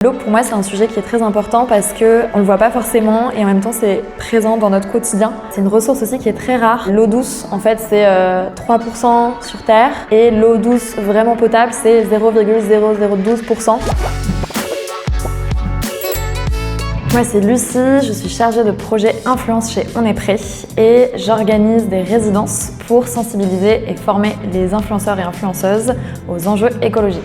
L'eau, pour moi, c'est un sujet qui est très important parce qu'on le voit pas forcément et en même temps, c'est présent dans notre quotidien. C'est une ressource aussi qui est très rare. L'eau douce, en fait, c'est 3% sur Terre et l'eau douce vraiment potable, c'est 0,0012%. Moi, c'est Lucie, je suis chargée de projet influence chez On est prêt et j'organise des résidences pour sensibiliser et former les influenceurs et influenceuses aux enjeux écologiques.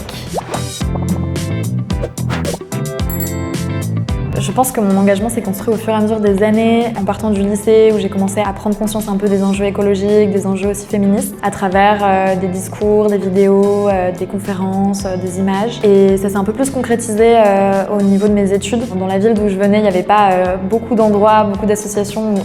Je pense que mon engagement s'est construit au fur et à mesure des années, en partant du lycée où j'ai commencé à prendre conscience un peu des enjeux écologiques, des enjeux aussi féministes, à travers des discours, des vidéos, des conférences, des images. Et ça s'est un peu plus concrétisé au niveau de mes études. Dans la ville d'où je venais, il n'y avait pas beaucoup d'endroits, beaucoup d'associations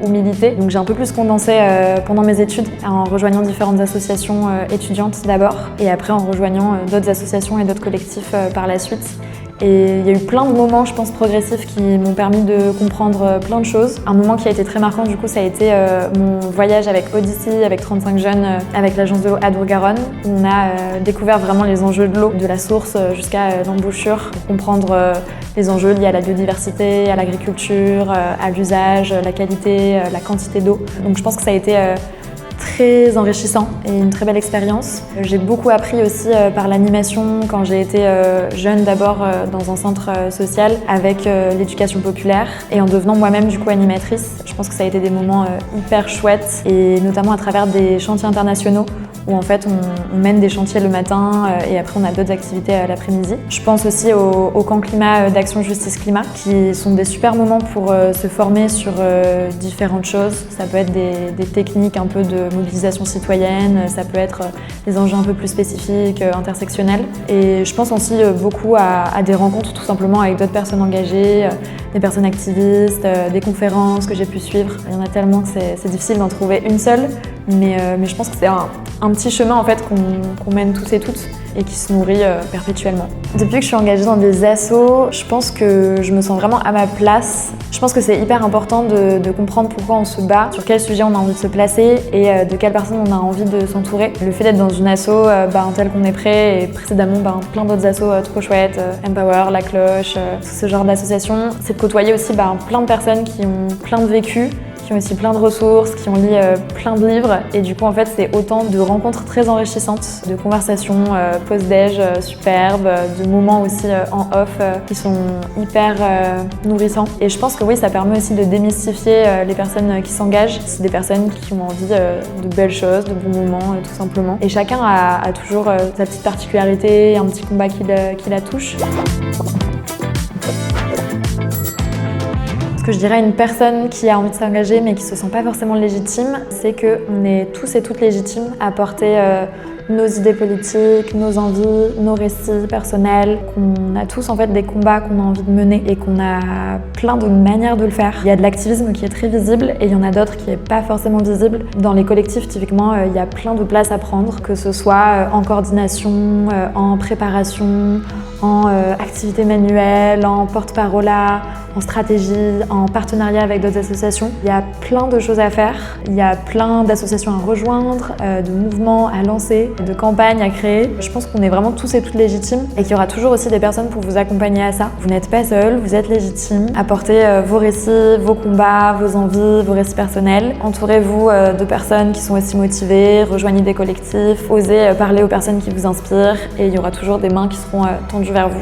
où militer. Donc j'ai un peu plus condensé pendant mes études en rejoignant différentes associations étudiantes d'abord et après en rejoignant d'autres associations et d'autres collectifs par la suite. Et il y a eu plein de moments, je pense, progressifs qui m'ont permis de comprendre plein de choses. Un moment qui a été très marquant, du coup, ça a été mon voyage avec Odyssey, avec 35 jeunes, avec l'agence de l'eau Adour-Garonne, où on a découvert vraiment les enjeux de l'eau, de la source jusqu'à l'embouchure, pour comprendre les enjeux liés à la biodiversité, à l'agriculture, à l'usage, la qualité, la quantité d'eau. Donc je pense que ça a été très enrichissant et une très belle expérience. J'ai beaucoup appris aussi par l'animation quand j'ai été jeune d'abord dans un centre social avec l'éducation populaire et en devenant moi-même du coup animatrice. Je pense que ça a été des moments hyper chouettes et notamment à travers des chantiers internationaux où en fait on mène des chantiers le matin et après on a d'autres activités l'après-midi. Je pense aussi au camp climat d'Action Justice Climat qui sont des super moments pour se former sur différentes choses. Ça peut être des techniques un peu de mobilisation citoyenne, ça peut être des enjeux un peu plus spécifiques, intersectionnels. Et je pense aussi beaucoup à des rencontres tout simplement avec d'autres personnes engagées, des personnes activistes, des conférences que j'ai pu suivre. Il y en a tellement que c'est difficile d'en trouver une seule, mais je pense que c'est un petit chemin en fait qu'on mène tous et toutes et qui se nourrit perpétuellement. Depuis que je suis engagée dans des assos, je pense que je me sens vraiment à ma place. Je pense que c'est hyper important de comprendre pourquoi on se bat, sur quel sujet on a envie de se placer et de quelle personne on a envie de s'entourer. Le fait d'être dans une asso tel qu'on est prêt et précédemment plein d'autres assos trop chouettes, Empower, La Cloche, tout ce genre d'associations, c'est de côtoyer aussi plein de personnes qui ont plein de vécus, qui ont aussi plein de ressources, qui ont lu plein de livres et du coup en fait c'est autant de rencontres très enrichissantes, de conversations post-déj superbes, de moments aussi en off qui sont hyper nourrissants et je pense que oui ça permet aussi de démystifier les personnes qui s'engagent. C'est des personnes qui ont envie de belles choses, de bons moments tout simplement et chacun a toujours sa petite particularité, un petit combat qui la touche. Ce que je dirais à une personne qui a envie de s'engager mais qui ne se sent pas forcément légitime, c'est qu'on est tous et toutes légitimes à porter nos idées politiques, nos envies, nos récits personnels, qu'on a tous en fait des combats qu'on a envie de mener et qu'on a plein de manières de le faire. Il y a de l'activisme qui est très visible et il y en a d'autres qui n'est pas forcément visible. Dans les collectifs, typiquement, il y a plein de places à prendre, que ce soit en coordination, en préparation, en activité manuelle, en porte-parole, en stratégie, en partenariat avec d'autres associations. Il y a plein de choses à faire, il y a plein d'associations à rejoindre, de mouvements à lancer, de campagnes à créer. Je pense qu'on est vraiment tous et toutes légitimes et qu'il y aura toujours aussi des personnes pour vous accompagner à ça. Vous n'êtes pas seul, vous êtes légitime. Apportez vos récits, vos combats, vos envies, vos récits personnels. Entourez-vous de personnes qui sont aussi motivées, rejoignez des collectifs, osez parler aux personnes qui vous inspirent et il y aura toujours des mains qui seront tendues vers vous.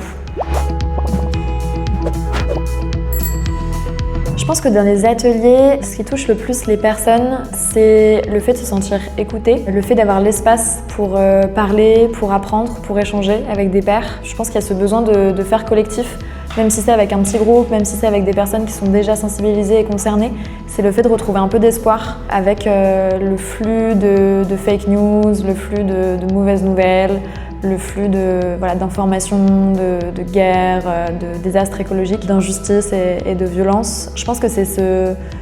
Je pense que dans les ateliers, ce qui touche le plus les personnes, c'est le fait de se sentir écouté, le fait d'avoir l'espace pour parler, pour apprendre, pour échanger avec des pairs. Je pense qu'il y a ce besoin de faire collectif, même si c'est avec un petit groupe, même si c'est avec des personnes qui sont déjà sensibilisées et concernées. C'est le fait de retrouver un peu d'espoir avec le flux de fake news, le flux de mauvaises nouvelles, le flux d'informations, de guerres, de désastres écologiques, d'injustice et de violence. Je pense que c'est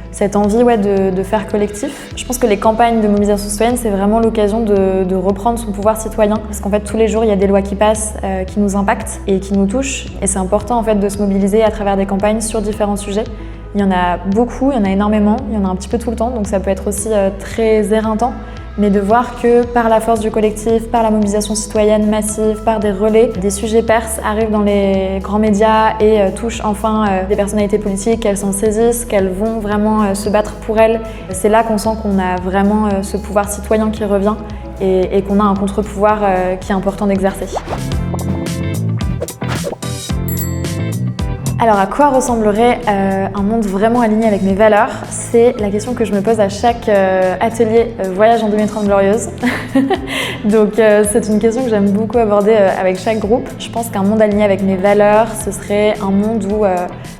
cette envie de faire collectif. Je pense que les campagnes de mobilisation citoyenne, c'est vraiment l'occasion de reprendre son pouvoir citoyen. Parce qu'en fait, tous les jours, il y a des lois qui passent, qui nous impactent et qui nous touchent. Et c'est important en fait, de se mobiliser à travers des campagnes sur différents sujets. Il y en a beaucoup, il y en a énormément, il y en a un petit peu tout le temps, donc ça peut être aussi très éreintant. mais de voir que par la force du collectif, par la mobilisation citoyenne massive, par des relais, des sujets perses arrivent dans les grands médias et touchent enfin des personnalités politiques, qu'elles s'en saisissent, qu'elles vont vraiment se battre pour elles. C'est là qu'on sent qu'on a vraiment ce pouvoir citoyen qui revient et qu'on a un contre-pouvoir qui est important d'exercer. Alors à quoi ressemblerait un monde vraiment aligné avec mes valeurs? C'est la question que je me pose à chaque atelier Voyage en 2030 glorieuse. Donc c'est une question que j'aime beaucoup aborder avec chaque groupe. Je pense qu'un monde aligné avec mes valeurs, ce serait un monde où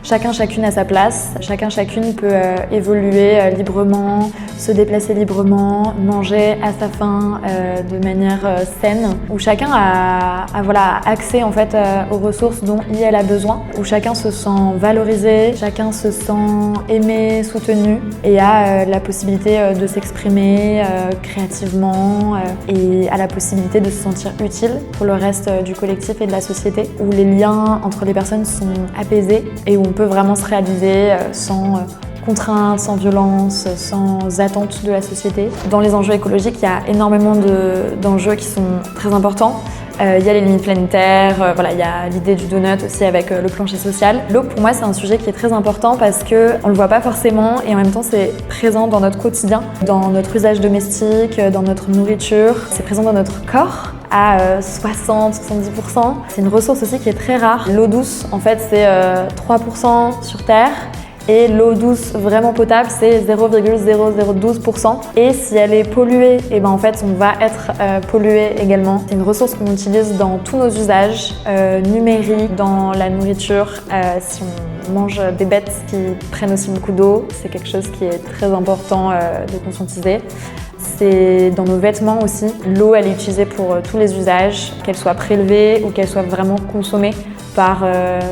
chacune a sa place, chacune peut évoluer librement, se déplacer librement, manger à sa faim de manière saine, où chacun a accès en fait aux ressources dont elle a besoin, où chacun se sent valorisé, chacun se sent aimé, soutenu et a la possibilité de s'exprimer créativement et a la possibilité de se sentir utile pour le reste du collectif et de la société, où les liens entre les personnes sont apaisés et où on peut vraiment se réaliser sans contraintes, sans violence, sans attente de la société. Dans les enjeux écologiques, il y a énormément d'enjeux qui sont très importants. Il y a les limites planétaires, il y a l'idée du donut aussi avec le plancher social. L'eau, pour moi, c'est un sujet qui est très important parce qu'on le voit pas forcément et en même temps, c'est présent dans notre quotidien, dans notre usage domestique, dans notre nourriture. C'est présent dans notre corps à 60-70%. C'est une ressource aussi qui est très rare. L'eau douce, en fait, c'est 3% sur Terre. Et l'eau douce vraiment potable, c'est 0,0012%. Et si elle est polluée, en fait, on va être pollué également. C'est une ressource qu'on utilise dans tous nos usages numériques, dans la nourriture. Si on mange des bêtes qui prennent aussi beaucoup d'eau, c'est quelque chose qui est très important de conscientiser. C'est dans nos vêtements aussi. L'eau, elle est utilisée pour tous les usages, qu'elle soit prélevée ou qu'elle soit vraiment consommée par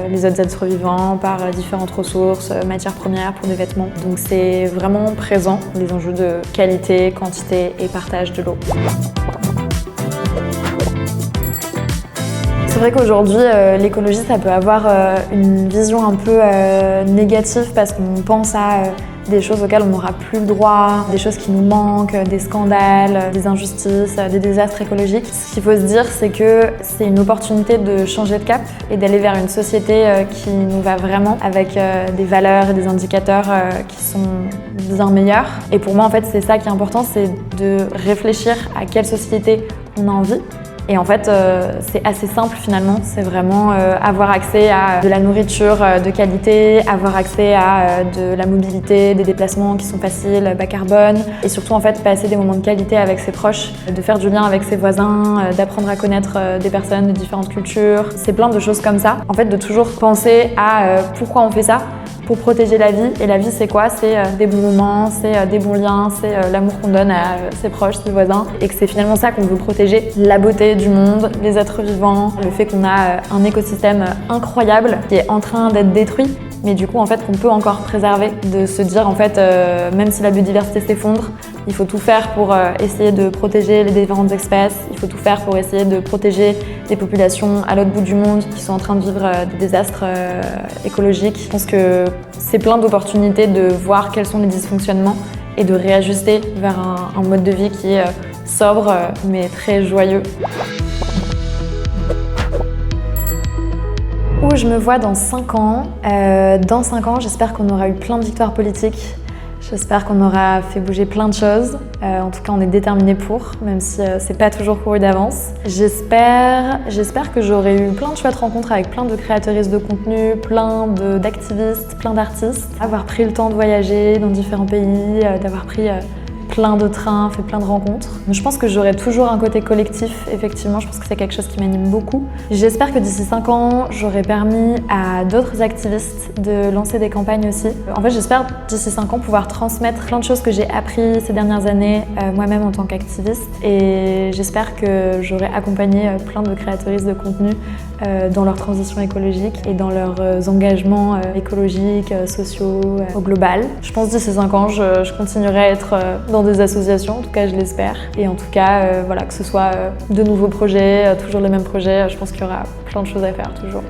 les autres êtres vivants, par différentes ressources, matières premières pour des vêtements. Donc c'est vraiment présent, les enjeux de qualité, quantité et partage de l'eau. C'est vrai qu'aujourd'hui, l'écologie, ça peut avoir une vision un peu négative parce qu'on pense à des choses auxquelles on n'aura plus le droit, des choses qui nous manquent, des scandales, des injustices, des désastres écologiques. Ce qu'il faut se dire, c'est que c'est une opportunité de changer de cap et d'aller vers une société qui nous va vraiment avec des valeurs et des indicateurs qui sont bien meilleurs. Et pour moi, en fait, c'est ça qui est important, c'est de réfléchir à quelle société on a envie. Et en fait, c'est assez simple finalement, c'est vraiment avoir accès à de la nourriture de qualité, avoir accès à de la mobilité, des déplacements qui sont faciles, bas carbone, et surtout en fait passer des moments de qualité avec ses proches, de faire du lien avec ses voisins, d'apprendre à connaître des personnes de différentes cultures. C'est plein de choses comme ça. En fait, de toujours penser à pourquoi on fait ça. Pour protéger la vie. Et la vie, c'est quoi? C'est des bons moments, c'est des bons liens, c'est l'amour qu'on donne à ses proches, ses voisins. Et que c'est finalement ça qu'on veut protéger. La beauté du monde, les êtres vivants, le fait qu'on a un écosystème incroyable qui est en train d'être détruit, mais du coup, en fait, qu'on peut encore préserver. De se dire, en fait, même si la biodiversité s'effondre, il faut tout faire pour essayer de protéger les différentes espèces. Il faut tout faire pour essayer de protéger des populations à l'autre bout du monde qui sont en train de vivre des désastres écologiques. Je pense que c'est plein d'opportunités de voir quels sont les dysfonctionnements et de réajuster vers un mode de vie qui est sobre mais très joyeux. Où je me vois dans 5 ans. Dans 5 ans, j'espère qu'on aura eu plein de victoires politiques. J'espère qu'on aura fait bouger plein de choses. En tout cas, on est déterminés pour, même si c'est pas toujours couru d'avance. J'espère que j'aurai eu plein de chouettes rencontres avec plein de créatrices de contenu, plein d'activistes, plein d'artistes. Avoir pris le temps de voyager dans différents pays, d'avoir pris plein de trains, fait plein de rencontres. Je pense que j'aurai toujours un côté collectif, effectivement, je pense que c'est quelque chose qui m'anime beaucoup. J'espère que d'ici 5 ans, j'aurai permis à d'autres activistes de lancer des campagnes aussi. En fait, j'espère d'ici 5 ans pouvoir transmettre plein de choses que j'ai appris ces dernières années, moi-même en tant qu'activiste. Et j'espère que j'aurai accompagné plein de créatrices de contenu dans leur transition écologique et dans leurs engagements écologiques, sociaux, au global. Je pense d'ici 5 ans, je continuerai à être dans des associations, en tout cas je l'espère. Et en tout cas, que ce soit de nouveaux projets, toujours les mêmes projets, je pense qu'il y aura plein de choses à faire toujours.